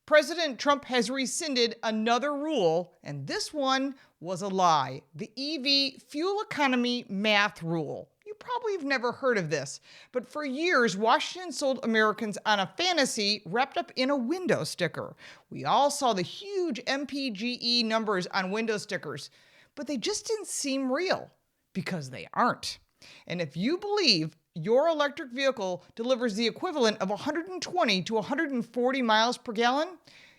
President Trump has rescinded another rule, and this one was a lie. The EV fuel economy math rule. You probably have never heard of this, but for years, Washington sold Americans on a fantasy wrapped up in a window sticker. We all saw the huge MPGe numbers on window stickers, but they just didn't seem real because they aren't. And if you believe your electric vehicle delivers the equivalent of 120 to 140 miles per gallon,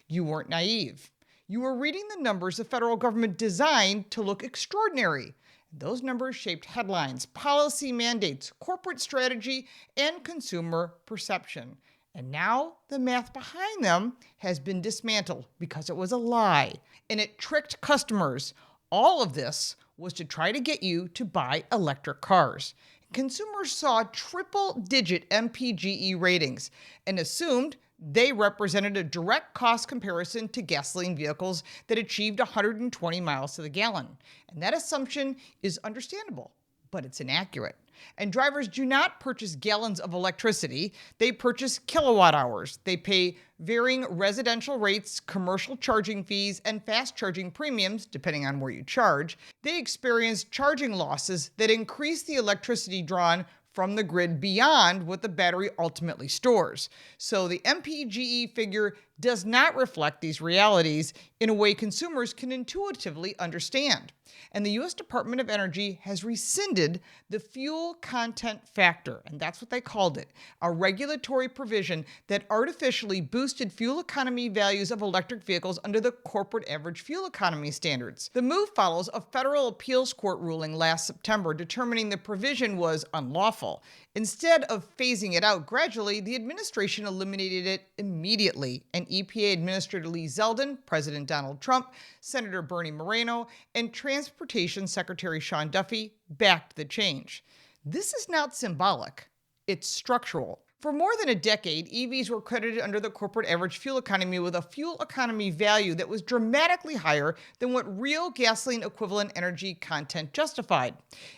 you weren't naive. You were reading the numbers the federal government designed to look extraordinary. Those numbers shaped headlines, policy mandates, corporate strategy, and consumer perception. And now the math behind them has been dismantled because it was a lie, and it tricked customers. All of this was to try to get you to buy electric cars. Consumers saw triple-digit MPGe ratings and assumed they represented a direct cost comparison to gasoline vehicles that achieved 120 miles to the gallon. And that assumption is understandable, but it's inaccurate. And drivers do not purchase gallons of electricity, they purchase kilowatt hours. They pay varying residential rates, commercial charging fees, and fast charging premiums, depending on where you charge. They experience charging losses that increase the electricity drawn from the grid beyond what the battery ultimately stores. So the MPGe figure does not reflect these realities in a way consumers can intuitively understand. And the U.S. Department of Energy has rescinded the fuel content factor, and that's what they called it, a regulatory provision that artificially boosted fuel economy values of electric vehicles under the corporate average fuel economy standards. The move follows a federal appeals court ruling last September determining the provision was unlawful. Instead of phasing it out gradually, the administration eliminated it immediately, and EPA Administrator Lee Zeldin, President Donald Trump, Senator Bernie Moreno, and Transportation Secretary Sean Duffy backed the change. This is not symbolic, it's structural. For more than a decade, EVs were credited under the corporate average fuel economy with a fuel economy value that was dramatically higher than what real gasoline equivalent energy content justified.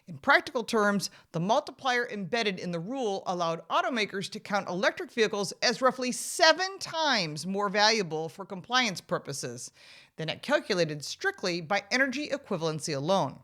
In practical terms, the multiplier embedded in the rule allowed automakers to count electric vehicles as roughly 7 times more valuable for compliance purposes than it calculated strictly by energy equivalency alone.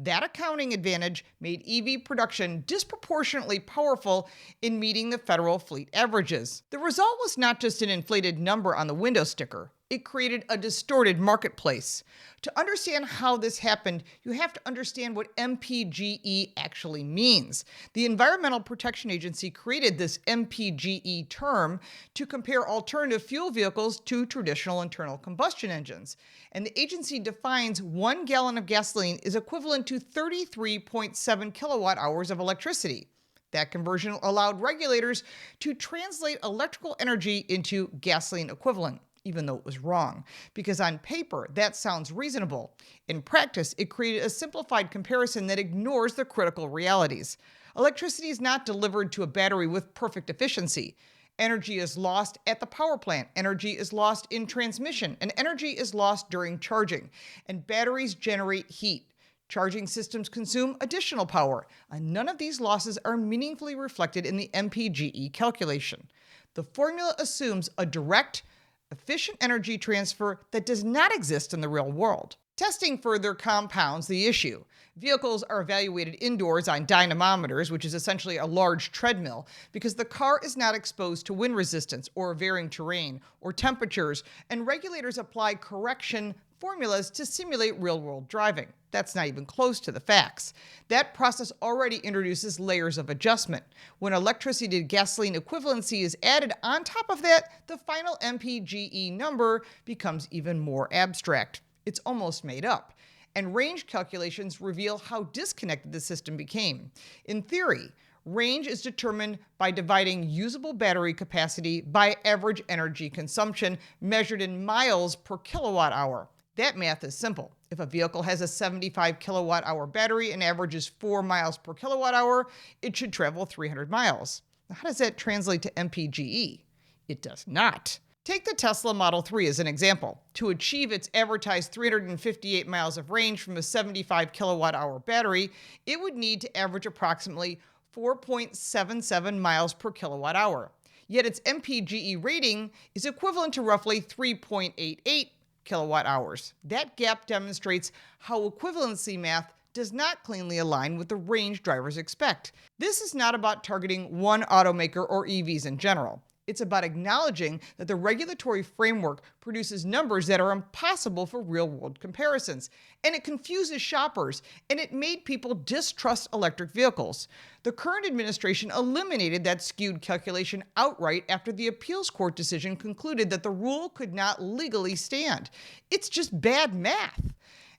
That accounting advantage made EV production disproportionately powerful in meeting the federal fleet averages. The result was not just an inflated number on the window sticker. It created a distorted marketplace. To understand how this happened, you have to understand what MPGe actually means. The Environmental Protection Agency created this MPGe term to compare alternative fuel vehicles to traditional internal combustion engines. And the agency defines 1 gallon of gasoline is equivalent to 33.7 kilowatt hours of electricity. That conversion allowed regulators to translate electrical energy into gasoline equivalent, even though it was wrong, because on paper, that sounds reasonable. In practice, it created a simplified comparison that ignores the critical realities. Electricity is not delivered to a battery with perfect efficiency. Energy is lost at the power plant, energy is lost in transmission, and energy is lost during charging. And batteries generate heat. Charging systems consume additional power, and none of these losses are meaningfully reflected in the MPGe calculation. The formula assumes a direct, efficient energy transfer that does not exist in the real world. Testing further compounds the issue. Vehicles are evaluated indoors on dynamometers, which is essentially a large treadmill, because the car is not exposed to wind resistance or varying terrain or temperatures, and regulators apply correction formulas to simulate real-world driving. That's not even close to the facts. That process already introduces layers of adjustment. When electricity to gasoline equivalency is added on top of that, the final MPGe number becomes even more abstract. It's almost made up. And range calculations reveal how disconnected the system became. In theory, range is determined by dividing usable battery capacity by average energy consumption measured in miles per kilowatt hour. That math is simple. If a vehicle has a 75 kilowatt hour battery and averages 4 miles per kilowatt hour, it should travel 300 miles. Now, how does that translate to MPGe? It does not. Take the Tesla Model 3 as an example. To achieve its advertised 358 miles of range from a 75 kilowatt hour battery, it would need to average approximately 4.77 miles per kilowatt hour. yet its MPGe rating is equivalent to roughly 3.88 kilowatt hours. That gap demonstrates how equivalency math does not cleanly align with the range drivers expect. This is not about targeting one automaker or EVs in general. It's about acknowledging that the regulatory framework produces numbers that are impossible for real-world comparisons, and it confuses shoppers, and it made people distrust electric vehicles. The current administration eliminated that skewed calculation outright after the appeals court decision concluded that the rule could not legally stand. It's just bad math.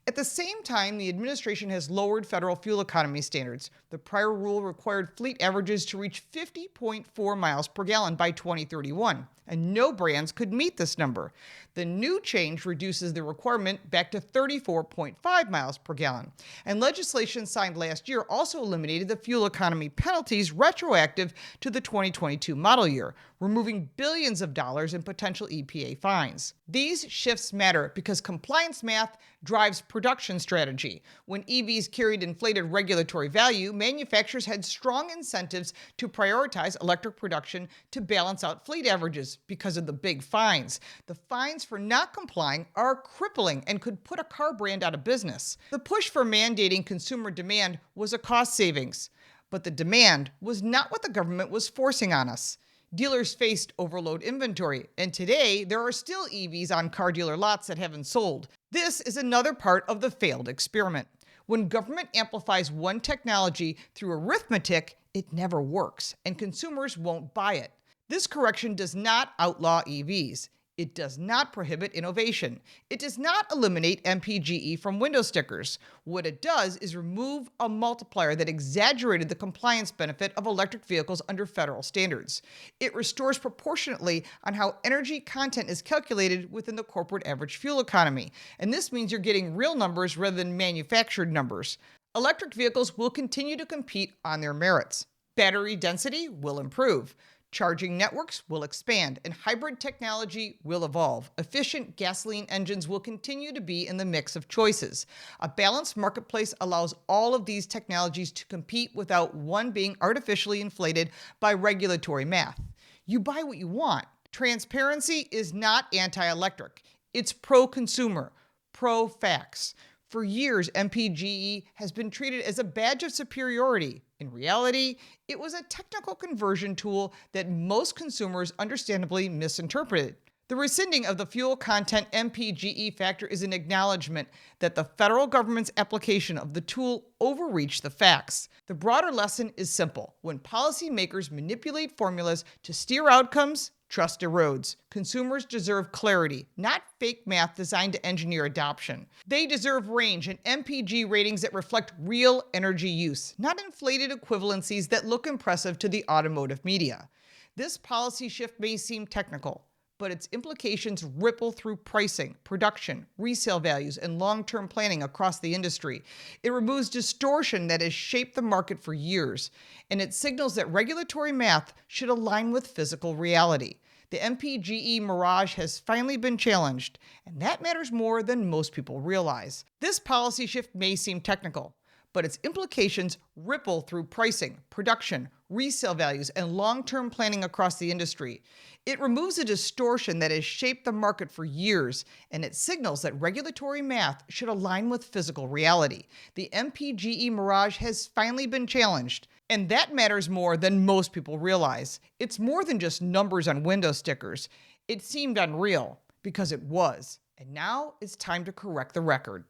At the same time, the administration has lowered federal fuel economy standards. The prior rule required fleet averages to reach 50.4 miles per gallon by 2031, and no brands could meet this number. The new change reduces the requirement back to 34.5 miles per gallon. And legislation signed last year also eliminated the fuel economy penalties retroactive to the 2022 model year, removing billions of dollars in potential EPA fines. These shifts matter because compliance math drives production strategy. When EVs carried inflated regulatory value, manufacturers had strong incentives to prioritize electric production to balance out fleet averages because of the big fines. The fines for not complying are crippling and could put a car brand out of business. The push for mandating consumer demand was a cost savings, but the demand was not what the government was forcing on us. Dealers faced overload inventory, and today there are still EVs on car dealer lots that haven't sold. This is another part of the failed experiment. When government amplifies one technology through arithmetic, it never works, and consumers won't buy it. This correction does not outlaw EVs. It does not prohibit innovation. It does not eliminate MPGe from window stickers. What it does is remove a multiplier that exaggerated the compliance benefit of electric vehicles under federal standards. It restores proportionately on how energy content is calculated within the corporate average fuel economy. And this means you're getting real numbers rather than manufactured numbers. Electric vehicles will continue to compete on their merits. Battery density will improve. Charging networks will expand, and hybrid technology will evolve. Efficient gasoline engines will continue to be in the mix of choices. A balanced marketplace allows all of these technologies to compete without one being artificially inflated by regulatory math. You buy what you want. Transparency is not anti-electric. It's pro-consumer, pro-facts. For years, MPGe has been treated as a badge of superiority. In reality, it was a technical conversion tool that most consumers understandably misinterpreted. The rescinding of the fuel content MPGe factor is an acknowledgement that the federal government's application of the tool overreached the facts. The broader lesson is simple. When policymakers manipulate formulas to steer outcomes, trust erodes. Consumers deserve clarity, not fake math designed to engineer adoption. They deserve range and MPG ratings that reflect real energy use, not inflated equivalencies that look impressive to the automotive media. This policy shift may seem technical, but its implications ripple through pricing, production, resale values, and long-term planning across the industry. It removes distortion that has shaped the market for years, and it signals that regulatory math should align with physical reality. The MPGe mirage has finally been challenged, and that matters more than most people realize. This policy shift may seem technical, but its implications ripple through pricing, production, resale values, and long-term planning across the industry. It removes a distortion that has shaped the market for years, and it signals that regulatory math should align with physical reality. The MPGe mirage has finally been challenged, and that matters more than most people realize. It's more than just numbers on window stickers. It seemed unreal, because it was, and now it's time to correct the record.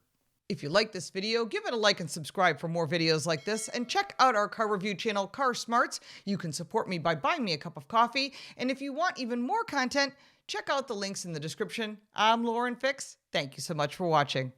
If you like this video, give it a like and subscribe for more videos like this, and check out our car review channel, Car Smarts. You can support me by buying me a cup of coffee, and if you want even more content, check out the links in the description. I'm Lauren Fix. Thank you so much for watching.